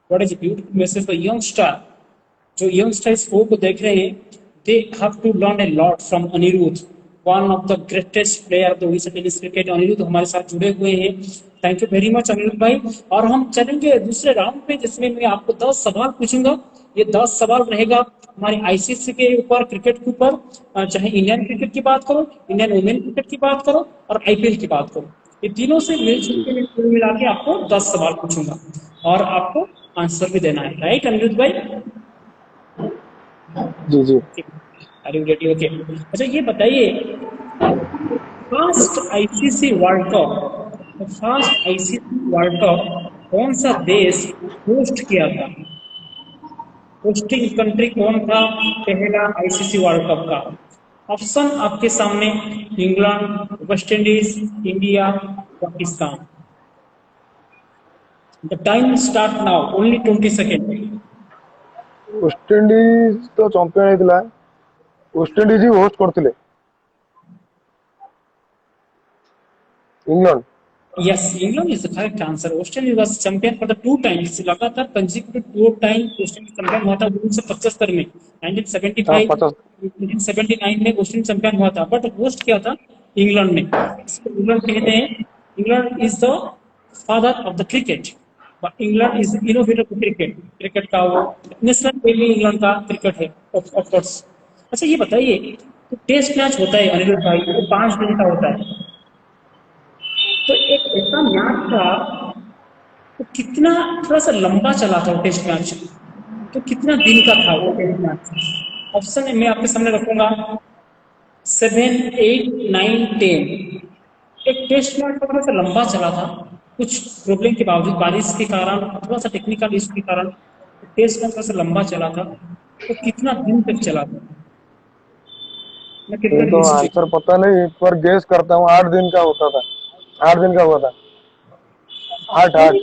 What is a beautiful message for youngster. जो youngster शो को देख रहे हैं, they have to learn a lot from Anirudh, one of the greatest player of the Odisha tennis cricket. Anirudh हमारे साथ जुड़े हुए हैं। Thank you very much Anirudh भाई। और हम चलेंगे दूसरे राउंड पे, जिसमें मैं आपको 10 सवाल पूछूंगा। ये 10 सवाल रहेगा हमारे आईसीसी के ऊपर, क्रिकेट के ऊपर, चाहे इंडियन क्रिकेट की बात करो, इंडियन वुमेन क्रिकेट की बात करो, और आईपीएल की बात करो। ये तीनों से मिलजुल के मैं कुल मिला के आपको 10 सवाल पूछूंगा और आपको आंसर भी देना है। राइट अनिरुद्ध भाई? जी जी आर यू रेडी? ओके। अच्छा ये बताइए, first ICC world cup, first ICC world cup कौन सा देश होस्ट किया था? होस्टिंग कंट्री कौन था पहला आईसीसी वर्ल्ड कप का? ऑप्शन आपके सामने, England, West Indies, India, Pakistan. The time start now, only 20 second. West Indies तो चंपियन ହେଇଥିଲା, वेस्टइंडीज ही होस्ट करथिले। England. Yes, England is the correct answer. Australia was champion for the 2 times, लगातार consecutive 2 टाइम ऑस्ट्रेलिया चैंपियन हुआ था 1975 में, 1975, 50 1979 में ऑस्ट्रेलिया चैंपियन हुआ था, बट होस्ट किया था इंग्लैंड ने। इसको इंग्लैंड कहते हैं, England is the father of the cricket, England is innovator of cricket. Cricket का वो नेशनल गेम ही इंग्लैंड का क्रिकेट है, ऑफ कोर्स। अच्छा ये बताइए, तो टेस्ट मैच होता है अनिरुद्ध भाई, वो 5 दिन का होता है, तो एक ऐसा मैच था, तो कितना थोड़ा सा लंबा चला था वो टेस्ट मैच, तो कितना दिन का था वो टेस्ट मैच? ऑप्शन मैं आपके सामने रखूंगा, 7, 8, 9, 10। एक टेस्ट मैच थोड़ा सा लंबा चला था, कुछ प्रॉब्लम के बावजूद, बारिश के कारण, थोड़ा सा टेक्निकल इशू के कारण टेस्ट मैच थोड़ा सा लंबा चला था, तो कितना दिन तक चला था? मैं ये क्रिकेट तो हिस्ट्री, आंसर पता नहीं, पर गेस करता हूँ 8 दिन का होता था। 8 दिन का हुआ था। 8 8।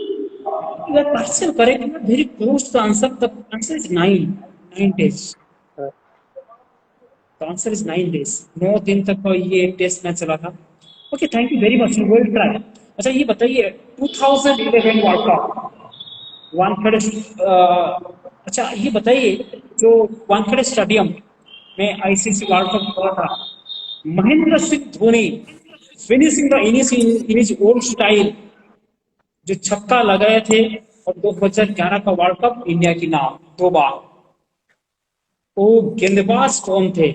you are partial correct, you are very close to the answer. The answer is 9 days. The answer is 9 days. 9 दिन तक ये टेस्ट मैच चला था। Okay, thank you very much, well try. अच्छा ये बताइए, 2011 वर्ल्ड कप वानखेड़े, अच्छा ये बताइए, जो वानखेड़े स्टेडियम में आईसीसी वर्ल्ड कप हुआ था, Mahendra Singh Dhoni finishing the in his old style, जो छक्का लगाए थे, और 2011 का वर्ल्ड कप इंडिया की नाम 2 बार, वो गेंदबाज कौन थे?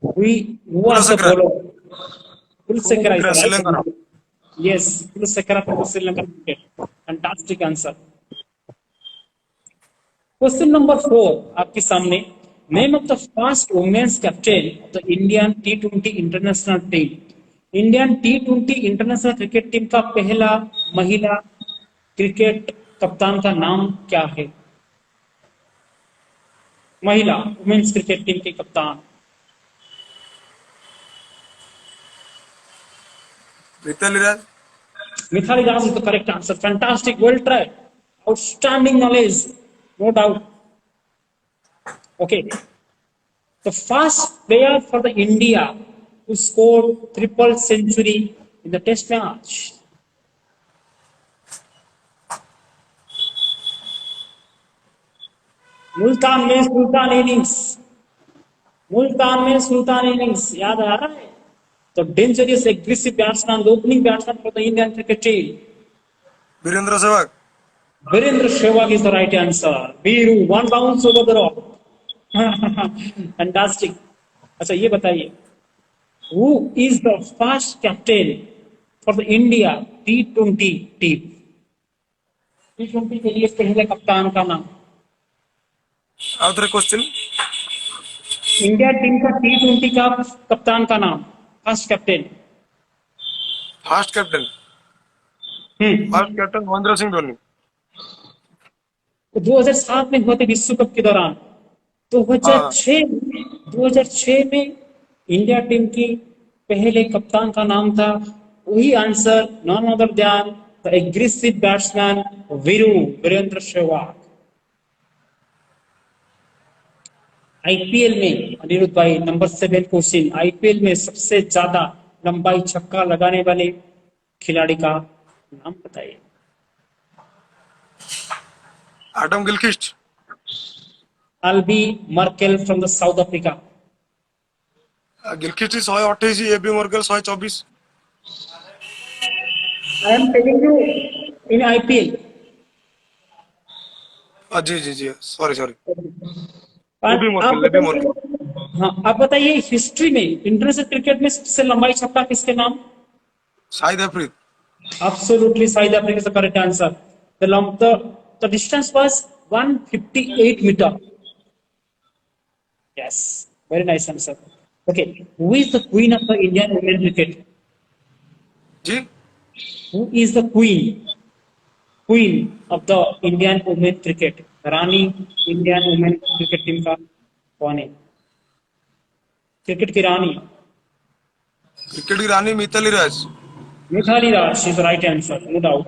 हुई हुआ सब बोलो। Kulsekara is the right answer. Yes, Kulsekara from the Sri Lankan cricket. Fantastic answer. Question number 4 आपके सामने, name of the first women's captain of the Indian T20 international team. Indian T20 international cricket team का पहला महिला क्रिकेट कप्तान का नाम क्या है? महिला वुमेन्स क्रिकेट टीम के कप्तान। Mithali Raj. Mithali Raj is the correct answer. Fantastic, well tried, outstanding knowledge, no doubt. Okay, the first player for the India who scored triple century in the Test match. Multan में सुल्तान इनिंग्स, मुल्तान में सुल्तान इनिंग्स याद आ रहा है? तो dangerous aggressive batsman, opening batsman for the Indian cricket team. Virendra Sehwag. Virendra Sehwag is the right answer. Viru, one bounce over the rock. Fantastic. अच्छा ये बताइए, who is the first captain for the India T20 team? T20 के लिए पहले कप्तान का नाम। Out question. इंडिया टीम का T20 का कप्तान का नाम, first captain. First captain. First captain Mahendra Singh Dhoni. 2007 में हुए थे विश्व कप के दौरान। 2006 में इंडिया टीम की पहले कप्तान का नाम था, वही answer, none other than the aggressive batsman Virendra Sehwag. IPL में अनिरुद्ध भाई, नंबर 7 क्वेश्चन, आईपीएल में सबसे ज्यादा लंबाई छक्का लगाने वाले खिलाड़ी का नाम बताइए। Adam Gilchrist. Albie Morkel from the South Africa. Gilchrist 128, AB Morkel 124। I am telling you in IPL. जी जी जी, सॉरी सॉरी। हाँ, आप बताइए, हिस्ट्री में इंटरनेशनल क्रिकेट में सबसे लंबाई छक्का किसके नाम? Shahid Afridi. Absolutely, South Africa is the correct answer. The distance was 158 meter. Yes, very nice answer. Okay, who is the queen of the Indian women cricket? जी। Who is the queen of the Indian women cricket? रानी इंडियन वुमेन क्रिकेट टीम का कौन है? क्रिकेट की रानी। क्रिकेट की रानी Mithali Raj. Mithali Raj is right answer, no doubt.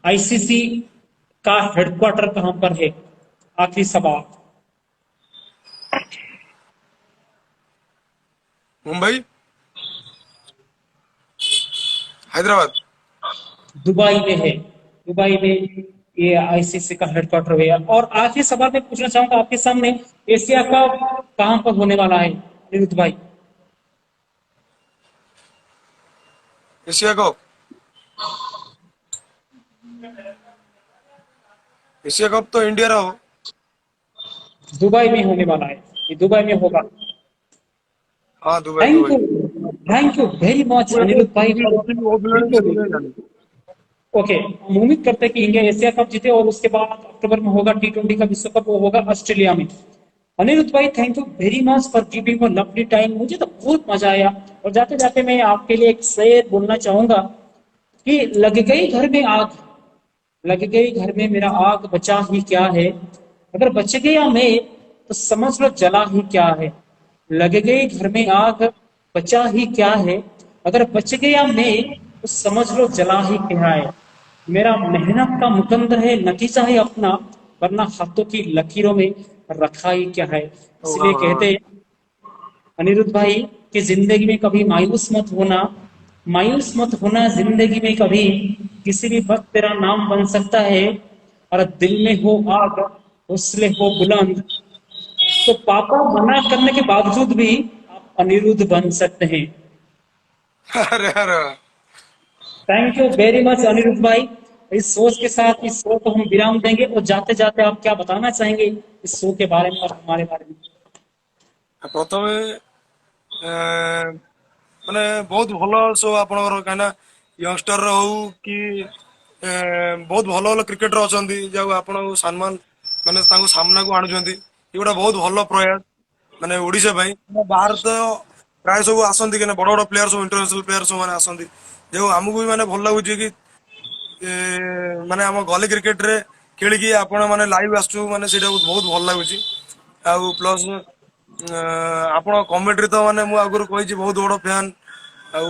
ICC का हेडक्वार्टर कहां पर है? आखिरी सवाल। मुंबई, हैदराबाद। दुबई में है, दुबई में ये आईसीसी का हेडक्वार्टर है। और आखिरी सवाल मैं पूछना चाहूंगा आपके सामने, एशिया कप कहां पर होने वाला है निरुद्ध भाई? एशिया कप, एशिया कप तो इंडिया रहा हो। दुबई में होने वाला है, ये दुबई में होगा। हाँ, Dubai Dubai. Thank you very much Anirudh भाई। ओके, हम उम्मीद करते हैं कि इंडिया एशिया कप जीते और उसके बाद अक्टूबर में होगा T20 का विश्व कप, वो होगा ऑस्ट्रेलिया में। अनिरुद्ध भाई, thank you very much for giving a lovely time. मुझे तो बहुत मजा आया। और जाते जाते मैं आपके लिए एक शेर बोलना चाहूंगा कि लग गई घर में आग, लग गई घर में मेरा आग, बचा ही क्या है? अगर बच गया मैं तो समझ लो जला ही क्या है। लग गई घर में आग, बचा ही क्या है? अगर बच गया मैं तो समझ लो जला ही क्या है। मेरा मेहनत का मुकद्दर है, नतीजा है अपना, वरना हाथों की लकीरों में रखा ही क्या है। इसलिए कहते हैं अनिरुद्ध भाई कि जिंदगी में कभी मायूस मत होना, मायूस मत होना जिंदगी में कभी, किसी भी वक्त तेरा नाम बन सकता है। और दिल में हो आग, हौसले हो बुलंद, तो पापा मना करने के बावजूद भी आप अनिरुद्ध बन सकते हैं। अरे अरे, thank you very much Anirudh भाई। इस सोच के साथ इस शो को हम विराम देंगे। और जाते जाते आप क्या बताना चाहेंगे इस शो के बारे में और हमारे बारे में? प्रथमे माने बहुत भलो शो आपनकर, कहना यंगस्टर हो कि बहुत भलो भलो क्रिकेटर अछंती, जाऊ आपण सम्मान ମାନେ ତାଙ୍କୁ ସାମ୍ନାକୁ ଆଣୁଛନ୍ତି ଏଗୁଡ଼ା ବହୁତ ଭଲ ପ୍ରୟାସ ମାନେ ଓଡ଼ିଶା ପାଇଁ। ବାହାର ତ ପ୍ରାୟ ସବୁ ଆସନ୍ତି କି ବଡ଼ ବଡ଼ ପ୍ଲେୟାର ସବୁ ଇଣ୍ଟରନ୍ୟାସନାଲ ପ୍ଲେୟାର ସବୁ ମାନେ ଆସନ୍ତି ଯେଉଁ ଆମକୁ ବି ମାନେ ଭଲ ଲାଗୁଛି କି ମାନେ ଆମ ଗଲି କ୍ରିକେଟରେ ଖେଳିକି ଆପଣ ମାନେ ଲାଇଭ୍ ଆସୁଛୁ ମାନେ ସେଇଟା ବହୁତ ଭଲ ଲାଗୁଛି। ଆଉ ପ୍ଲସ୍ ଆପଣ କମେଣ୍ଟ୍ରି ତ ମାନେ ମୁଁ ଆଗରୁ କହିଛି ବହୁତ ବଡ଼ ଫ୍ୟାନ୍। ଆଉ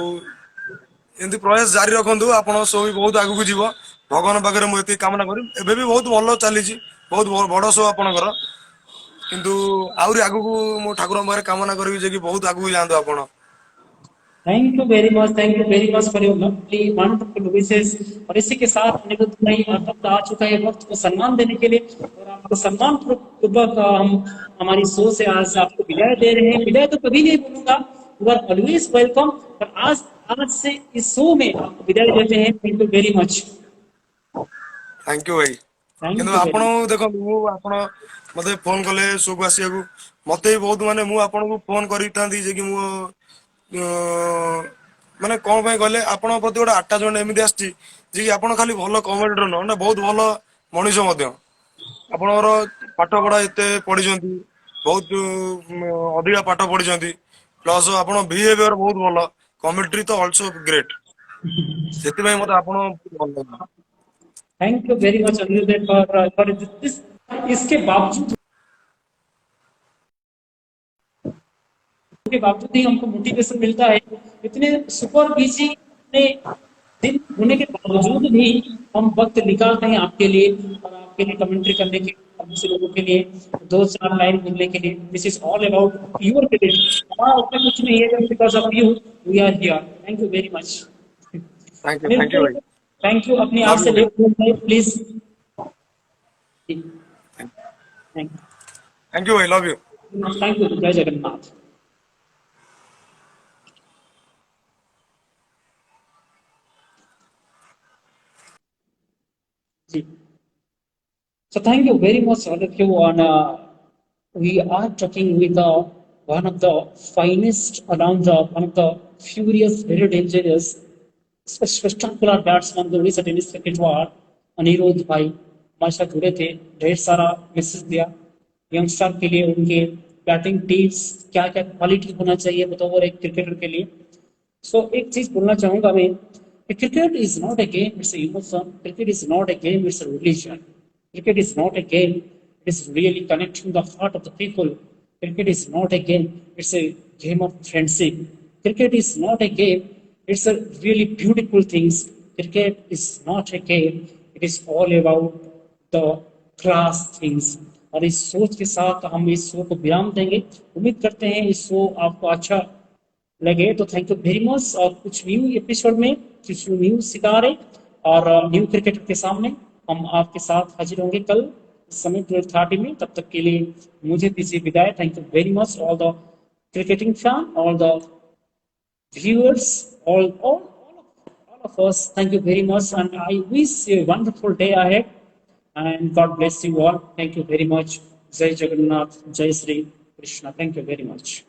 ଏମିତି ପ୍ରୟାସ ଜାରି ରଖନ୍ତୁ ଆପଣଙ୍କ ଶୋ ବି ବହୁତ ଆଗକୁ ଯିବ। ଭଗବାନ ପାଖରେ ମୁଁ ଏତିକି କାମନା କରିବି। ଏବେ ବି ବହୁତ ଭଲ ଚାଲିଛି ବହୁତ ବଡ଼ ଶୋ ଆପଣଙ୍କର। କିନ୍ତୁ ଆହୁରି ଆଗକୁ ମୁଁ ଠାକୁରଙ୍କ ପାଖରେ କାମନା କରିବି ଯେ କି ବହୁତ ଆଗକୁ ଯାଆନ୍ତୁ ଆପଣ। Thank you very much, thank you very much for your lovely wonderful wishes. और इसी के साथ अनिरुद्ध भाई वक्त आ चुका है वक्त को सम्मान देने के लिए, और आपको सम्मान पूर्वक हम हमारी शो से आज आपको विदाई दे रहे हैं। विदाई तो कभी नहीं बोलूंगा, यू आर ऑलवेज वेलकम, पर आज आज से इस शो में आपको विदाई देते हैं। Thank you very much. Thank you भाई। थैंक କିନ୍ତୁ यू ଆପଣ वेरी ଦେଖନ୍ତୁ ମୁଁ ଆପଣ ମତେ ଫୋନ କଲେ ଶୋକୁ ଆସିବାକୁ ମତେ ବି ବହୁତ ମାନେ ମୁଁ ଆପଣଙ୍କୁ ଫୋନ କରିଥାନ୍ତି ଯେ କି ମୁଁ ମାନେ କଣ ପାଇଁ କହିଲେ ଆପଣଙ୍କ ପ୍ରତି ଗୋଟେ ଆଟାଚମେଣ୍ଟ ଏମିତି ଆସିଛି ଯେ କି ଆପଣ ଖାଲି ଭଲ କମେଡିର ନୁହଁ ନା ବହୁତ ଭଲ ମଣିଷ ମଧ୍ୟ। ଆପଣଙ୍କର ପାଠ ପଢା ଏତେ ପଢିଛନ୍ତି ବହୁତ ଅଧିକା ପାଠ ପଢିଛନ୍ତି ପ୍ଲସ୍ ଆପଣ ବିହେଭିୟର ବହୁତ ଭଲ କମେଡିଟ୍ରି ତ ଅଲସୋ ଗ୍ରେଟ୍। ସେଥିପାଇଁ ମତେ ଆପଣ ଭଲ ଲାଗେ। Thank you very much Anirudh for this. इसके बावजूद ही हमको मोटिवेशन मिलता है। इतने सुपर बिजी दिन होने के बावजूद भी हम वक्त निकालते हैं आपके लिए, और आपके लिए कमेंट्री करने के लिए, और दूसरे लोगों के लिए दो चार लाइन बोलने के लिए। This is all about your credit. हमारा उतना कुछ नहीं है, because of you we are here. Thank you very much. Thank you भाई। Thank you. अपने आप लव से यू भाई। Let please. Thank thank you भाई। Love you. You, thank you. जय जगन्नाथ जी। So thank you very much, all of you. On we are talking with one of the finest around the one of the furious, very dangerous, spectacular batsman the Odisha tennis cricket world, Anirudh भाई हमारे साथ जुड़े थे। ढेर सारा मैसेज दिया यंगस्टर के लिए, उनके बैटिंग टिप्स, क्या क्या क्वालिटी होना चाहिए बताओ और एक क्रिकेटर के लिए। सो एक चीज बोलना चाहूंगा मैं, cricket is not a game, it's a emotion. Cricket is not a game, it's a religion. Cricket is not a game, it is really connecting the heart of the people. Cricket is not a game, it's a game of friendship. Cricket is not a game, it's a really beautiful things. Cricket is not a game, it is all about the class things. और इस सोच के साथ हम इस शो को विराम देंगे। उम्मीद करते हैं इस शो आपको अच्छा लगे, तो थैंक यू वेरी मच। और कुछ न्यू एपिसोड में कुछ न्यू सितारे और न्यू क्रिकेटर के सामने हम आपके साथ हाजिर होंगे कल समय 12:30 में। तब तक के लिए मुझे दीजिए विदाई। Thank you very much all the cricketing fan, all the viewers, all of us. Thank you very much, and I wish you a wonderful day ahead. And God bless you all. Thank you very much. Jai Jagannath, Jai Sri Krishna. Thank you very much.